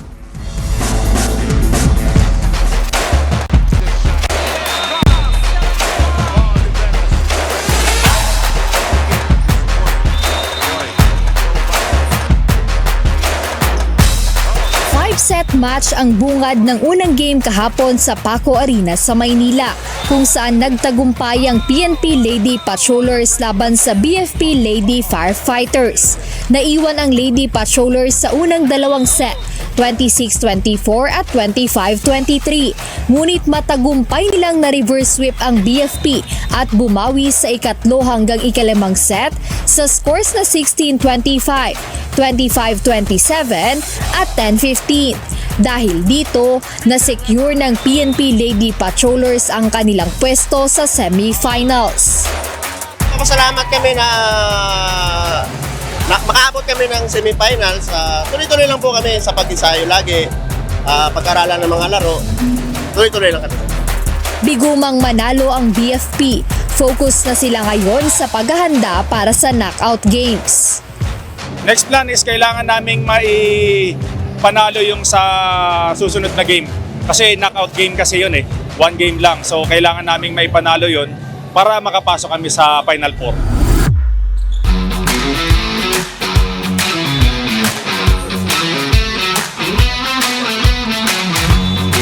5-set match ang bungad ng unang game kahapon sa Paco Arena sa Maynila, kung saan nagtagumpay ang PNP Lady Patrollers laban sa BFP Lady Firefighters. Naiwan ang Lady Patrollers sa unang dalawang set, 26-24 at 25-23. Ngunit matagumpay nilang na-reverse sweep ang BFP at bumawi sa ikatlo hanggang ikalimang set sa scores na 16-25, 25-27 at 10-15. Dahil dito, na-secure ng PNP Lady Patrollers ang kanilang pwesto sa semifinals.
Pasalamat kami na makaabot kami ng semifinals. Tuloy-tuloy lang po kami sa pag-ensayo lagi. Pag-aralan ng mga laro, tuloy-tuloy lang kami.
Bigumang manalo ang BFP. Focus na sila ngayon sa paghahanda para sa knockout games.
Next plan is kailangan naming panalo yung sa susunod na game. Kasi knockout game kasi yun eh. One game lang. So kailangan naming maipanalo yun para makapasok kami sa Final Four.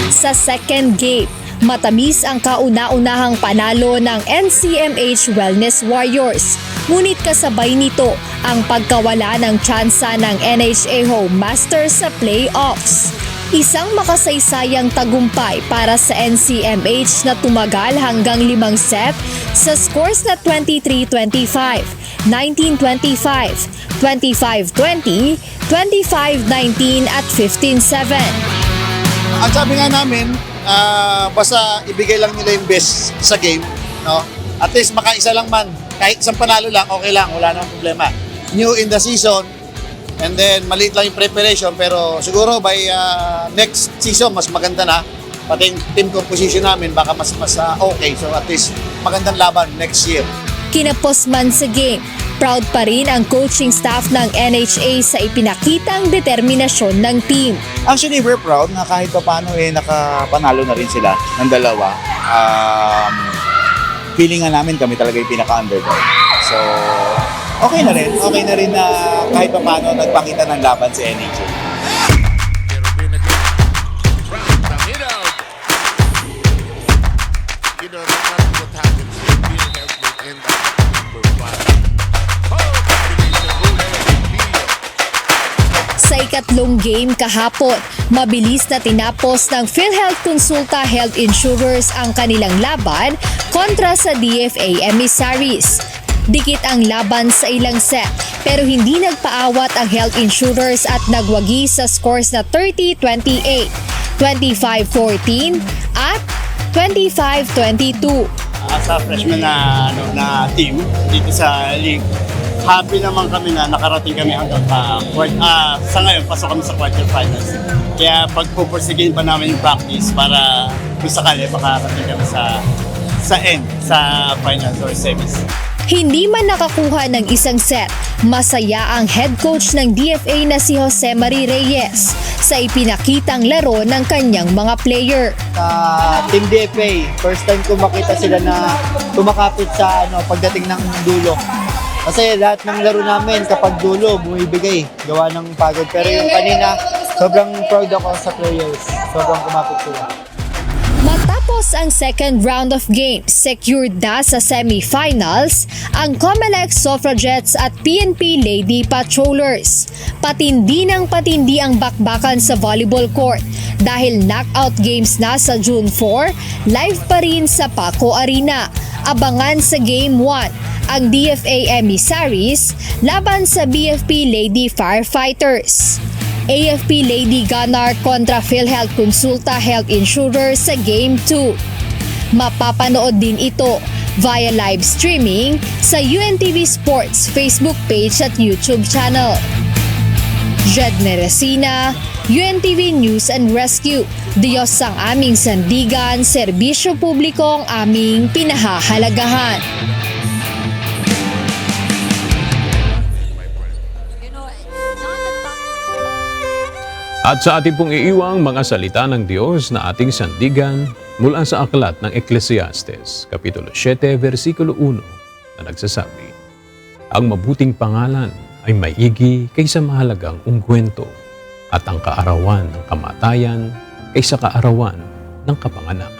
Sa second game, matamis ang kauna-unahang panalo ng NCMH Wellness Warriors. Ngunit kasabay nito ang pagkawala ng tsansa ng NHA Home Masters sa playoffs. Isang makasaysayang tagumpay para sa NCMH na tumagal hanggang 5 set sa scores na 23-25, 19-25, 25-20, 25-19 at 15-7.
Ang sabi nga namin, basta ibigay lang nila yung best sa game, no? At least makaisa lang man, kahit isang panalo lang, okay lang, wala nang problema. New in the season, and then maliit lang yung preparation, pero siguro by next season, mas maganda na. Pati yung team composition namin, baka mas okay. So at least magandang laban next year.
Kinapos man sa game, proud pa rin ang coaching staff ng NHA sa ipinakitang determinasyon ng team.
Actually, we're proud na kahit pa paano nakapanalo na rin sila ng dalawa. Feeling nga namin kami talaga yung pinaka-underdog. So, okay na rin na kahit pa paano nagpakita ng laban si NHA.
Sa ikatlong game kahapon, mabilis na tinapos ng PhilHealth Consulta Health Insurers ang kanilang laban kontra sa DFA Emissaries. Dikit ang laban sa ilang set pero hindi nagpaawat ang Health Insurers at nagwagi sa scores na 30-28, 25-14 at 25-22.
Sa freshman na team dito sa league, happy naman kami na nakarating kami hanggang sa ngayon, pasok kami sa quarterfinals. Kaya pagpupursigin pa namin yung practice para kung sakali makarating kami sa end, sa finals or semis.
Hindi man nakakuha ng isang set, masaya ang head coach ng DFA na si Jose Marie Reyes sa ipinakitang laro ng kanyang mga player.
Team DFA, first time ko makita sila na tumakapit sa pagdating ng dulo. Kasi lahat ng laro namin kapag dulo, bumibigay, gawa ng pagod. Pero yung kanina, sobrang proud ako sa players. Sobrang kumapit sila.
Matapos ang second round of games, secured na sa semifinals ang Comelec Suffragettes at PNP Lady Patrollers. Patindi ng patindi ang bakbakan sa volleyball court dahil knockout games na sa June 4, live pa rin sa Paco Arena. Abangan sa Game 1 ang DFA Emissaries laban sa BFP Lady Firefighters. AFP Lady Gunnar kontra PhilHealth Consulta Health Insurers sa Game 2. Mapapanood din ito via live streaming sa UNTV Sports Facebook page at YouTube channel. Jed Neresina, UNTV News and Rescue. Diyos ang aming sandigan, serbisyo publiko ang aming pinahahalagahan.
At sa ating pong iiwang mga salita ng Diyos na ating sandigan mula sa aklat ng Ecclesiastes, Kapitulo 7, versikulo 1 na nagsasabi, "Ang mabuting pangalan ay maigi kaysa mahalagang ungkwento, at ang kaarawan ng kamatayan ay sa kaarawan ng kapanganakan.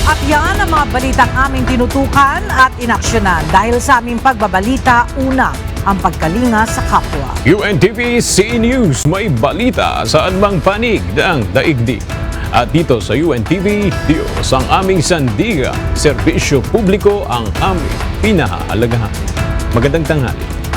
At yan ang mga balitang aming tinutukan at inaksyonan. Dahil sa aming pagbabalita, una, ang pagkalinga sa kapwa.
UNTV C News, may balita sa anumang panig ng daigdig. At dito sa UNTV, Diyos ang aming sandigan, serbisyo publiko ang aming pinahahalagahan. Magandang tanghali.